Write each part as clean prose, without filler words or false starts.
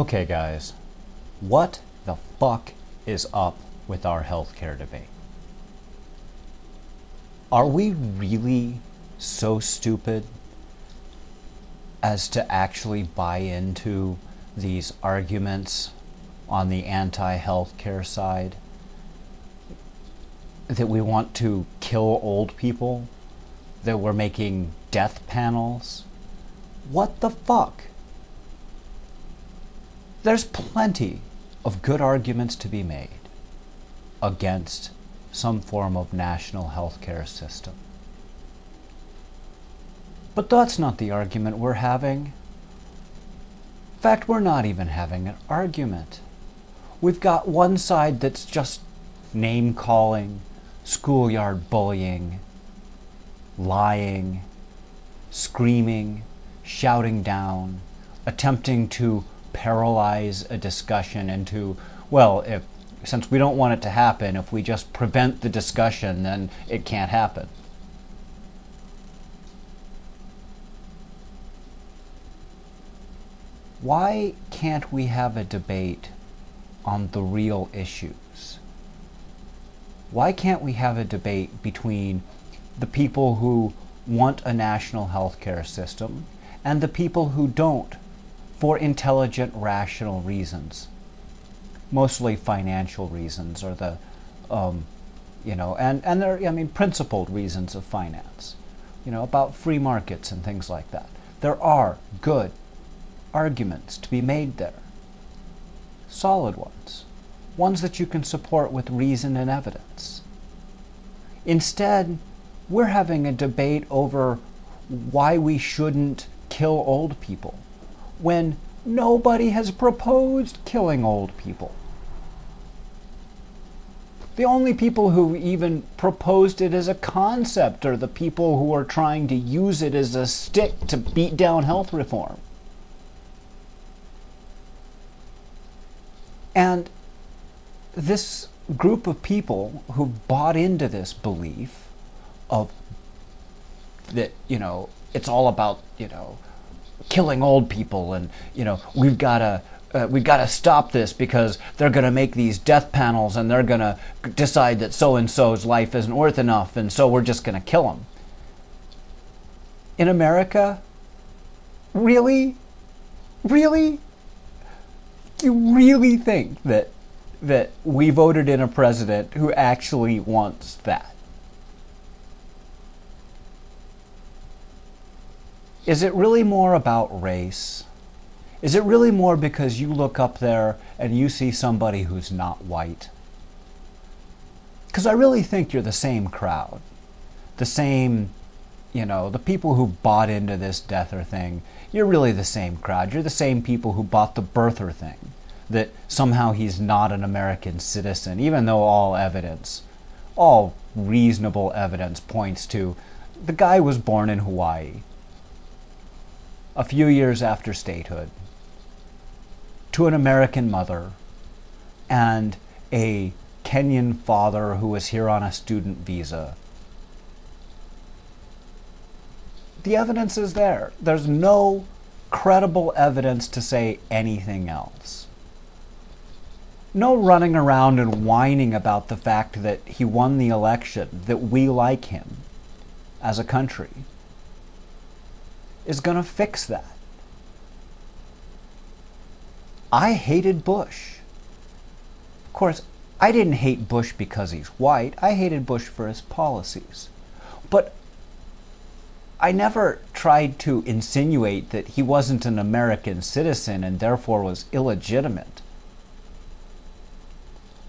Okay, guys, what the fuck is up with our healthcare debate? Are we really so stupid as to actually buy into these arguments on the anti-healthcare side that we want to kill old people, that we're making death panels? What the fuck? There's plenty of good arguments to be made against some form of national healthcare system. But that's not the argument we're having. In fact, we're not even having an argument. We've got one side that's just name-calling, schoolyard bullying, lying, screaming, shouting down, attempting to paralyze a discussion into, well, since we don't want it to happen, if we just prevent the discussion, then it can't happen. Why can't we have a debate on the real issues? Why can't we have a debate between the people who want a national healthcare system and the people who don't, for intelligent, rational reasons? Mostly financial reasons, or the, and they're, principled reasons of finance, about free markets and things like that. There are good arguments to be made there. Solid ones. Ones that you can support with reason and evidence. Instead, we're having a debate over why we shouldn't kill old people, when nobody has proposed killing old people. The only people who even proposed it as a concept are the people who are trying to use it as a stick to beat down health reform. And this group of people who bought into this belief of that, it's all about, killing old people, and, we've got to stop this because they're going to make these death panels and they're going to decide that so-and-so's life isn't worth enough, and so we're just going to kill them. In America? Really? Really? You really think that we voted in a president who actually wants that? Is it really more about race? Is it really more because you look up there and you see somebody who's not white? Because I really think you're the same crowd. The same, the people who bought into this deather thing. You're really the same crowd. You're the same people who bought the birther thing. That somehow he's not an American citizen, even though all reasonable evidence points to the guy was born in Hawaii a few years after statehood, to an American mother and a Kenyan father who was here on a student visa. The evidence is there. There's no credible evidence to say anything else. No running around and whining about the fact that he won the election, that we like him as a country, is going to fix that. I hated Bush. Of course, I didn't hate Bush because he's white. I hated Bush for his policies. But I never tried to insinuate that he wasn't an American citizen and therefore was illegitimate.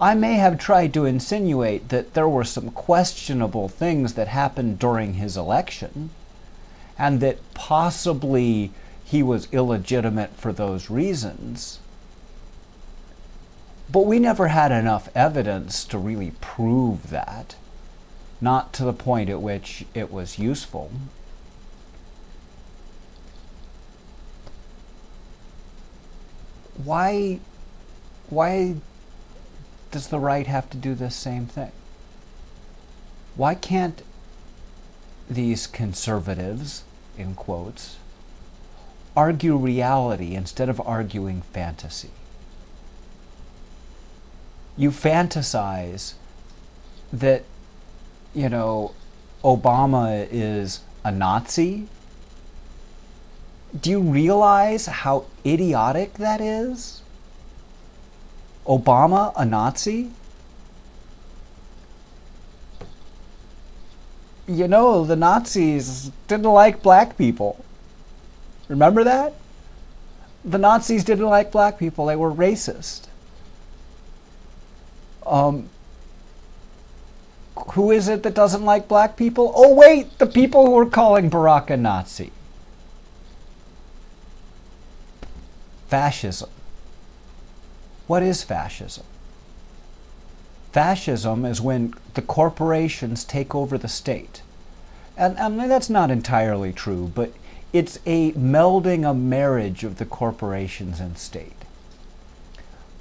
I may have tried to insinuate that there were some questionable things that happened during his election, and that possibly he was illegitimate for those reasons. But we never had enough evidence to really prove that, not to the point at which it was useful. Why does the right have to do this same thing? Why can't these conservatives, in quotes, argue reality instead of arguing fantasy. You fantasize that, Obama is a Nazi. Do you realize how idiotic that is? Obama a Nazi? The Nazis didn't like black people. Remember that? The Nazis didn't like black people. They were racist. Who is it that doesn't like black people? Oh, wait, the people who are calling Barack a Nazi. Fascism. What is fascism? Fascism is when the corporations take over the state. And that's not entirely true, but it's a melding, a marriage of the corporations and state.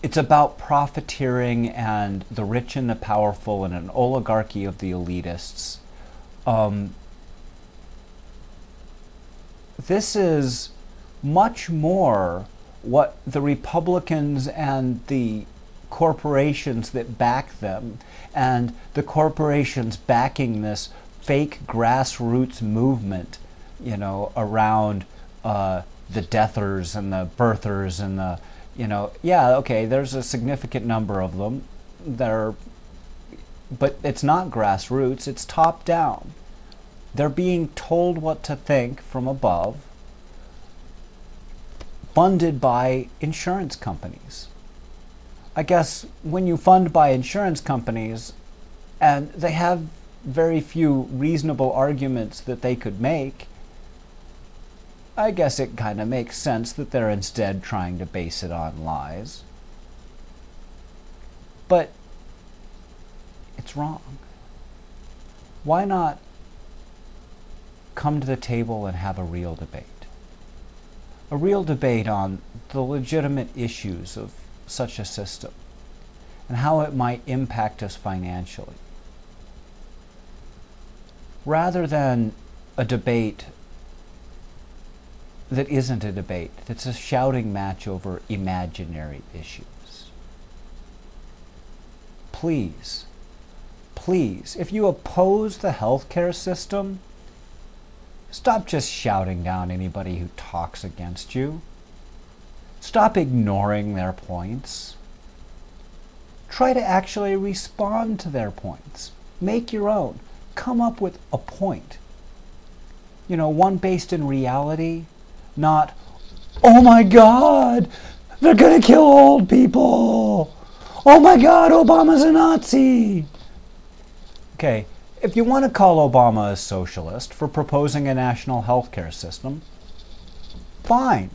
It's about profiteering and the rich and the powerful and an oligarchy of the elitists. This is much more what the Republicans and the corporations that back them, and the corporations backing this fake grassroots movement, around the deathers and the birthers and the, there's a significant number of them but it's not grassroots, it's top down. They're being told what to think from above, funded by insurance companies. I guess when you fund by insurance companies, and they have very few reasonable arguments that they could make, I guess it kind of makes sense that they're instead trying to base it on lies. But it's wrong. Why not come to the table and have a real debate? A real debate on the legitimate issues of such a system and how it might impact us financially, rather than a debate that isn't a debate, that's a shouting match over imaginary issues. Please, if you oppose the healthcare system, stop just shouting down anybody who talks against you. Stop ignoring their points. Try to actually respond to their points. Make your own. Come up with a point. One based in reality, not, oh my God, they're gonna kill old people. Oh my God, Obama's a Nazi. Okay, if you want to call Obama a socialist for proposing a national healthcare system, fine.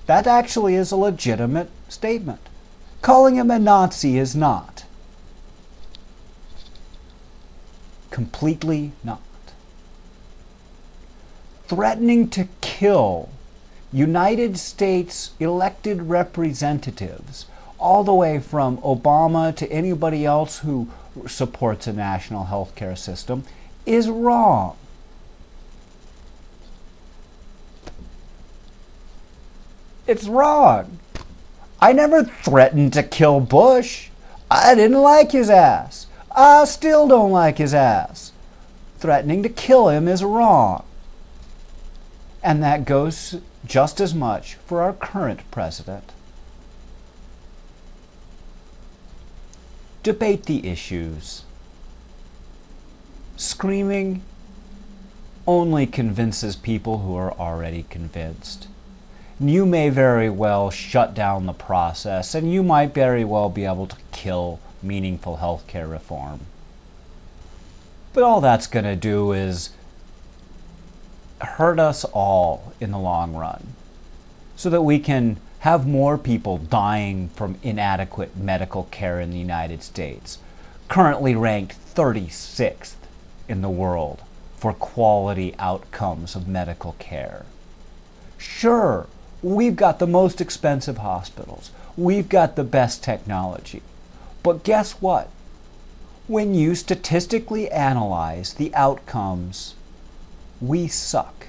That actually is a legitimate statement. Calling him a Nazi is not. Completely not. Threatening to kill United States elected representatives, all the way from Obama to anybody else who supports a national healthcare system, is wrong. It's wrong. I never threatened to kill Bush. I didn't like his ass. I still don't like his ass. Threatening to kill him is wrong. And that goes just as much for our current president. Debate the issues. Screaming only convinces people who are already convinced. You may very well shut down the process, and you might very well be able to kill meaningful healthcare reform. But all that's going to do is hurt us all in the long run, so that we can have more people dying from inadequate medical care in the United States, currently ranked 36th in the world for quality outcomes of medical care. Sure, we've got the most expensive hospitals. We've got the best technology. But guess what? When you statistically analyze the outcomes, we suck.